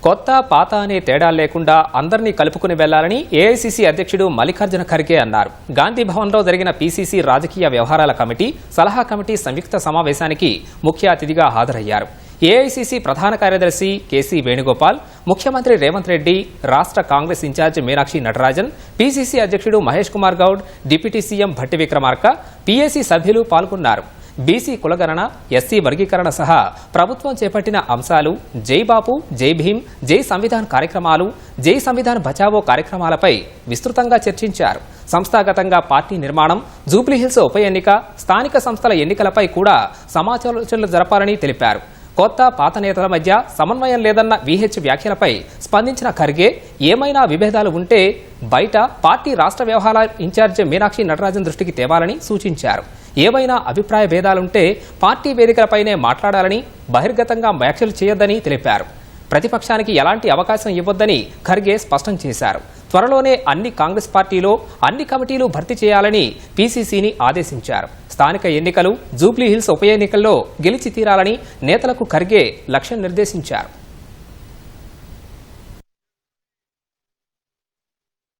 కొత్త పాత అనే తేడా లేకుండా అందరినీ కలుపుకుని వెళ్లాలని ఏఐసీసీ అధ్యక్షుడు మల్లికార్జున ఖర్గే అన్నారు. గాంధీ భవన్లో జరిగిన పీసీసీ రాజకీయ వ్యవహారాల కమిటీ సలహా కమిటీ సంయుక్త సమావేశానికి ముఖ్య అతిథిగా హాజరయ్యారు. ఏఐసీసీ ప్రధాన కార్యదర్శి కేసీ వేణుగోపాల్, ముఖ్యమంత్రి రేవంత్ రెడ్డి, రాష్ట్ర కాంగ్రెస్ ఇన్ఛార్జ్ మీనాక్షి నటరాజన్, పీసీసీ అధ్యక్షుడు Mahesh Kumar Goud, deputy CM Bhatti Vikramarka, PAC సభ్యులు పాల్గొన్నారు. బీసీ కులగణన, ఎస్సీ వర్గీకరణ సహా ప్రభుత్వం చేపట్టిన అంశాలు, జై బాపు, జై భీమ్, జై సంవిధాన్ కార్యక్రమాలు, జై సంవిధాన్ బచావో కార్యక్రమాలపై విస్తృతంగా చర్చించారు. సంస్థాగతంగా పార్టీ నిర్మాణం, జూబ్లీహిల్స్ ఉప ఎన్నిక, స్థానిక సంస్థల ఎన్నికలపై కూడా సమాలోచనలు జరపాలని తెలిపారు. కొత్త పాత నేతల మధ్య సమన్వయం లేదన్న వీహెచ్ వ్యాఖ్యలపై స్పందించిన ఖర్గే ఏమైనా విభేదాలు ఉంటే బయట పార్టీ రాష్ట్ర వ్యవహారాల ఇన్ఛార్జ్ మీనాక్షి నటరాజన్ దృష్టికి తేవాలని సూచించారు. ఏవైనా అభిప్రాయ భేదాలుంటే పార్టీ వేదికలపైనే మాట్లాడాలని, బహిర్గతంగా వ్యాఖ్యలు చేయొద్దని తెలిపారు. ప్రతిపక్షానికి ఎలాంటి అవకాశం ఇవ్వొద్దని ఖర్గే స్పష్టం చేశారు. త్వరలోనే అన్ని కాంగ్రెస్ పార్టీలో అన్ని కమిటీలు భర్తీ చేయాలని పీసీసీని ఆదేశించారు. స్థానిక ఎన్నికలు, జూబ్లీహిల్స్ ఉప ఎన్నికల్లో గెలిచి తీరాలని నేతలకు ఖర్గే లక్ష్యం నిర్దేశించారు.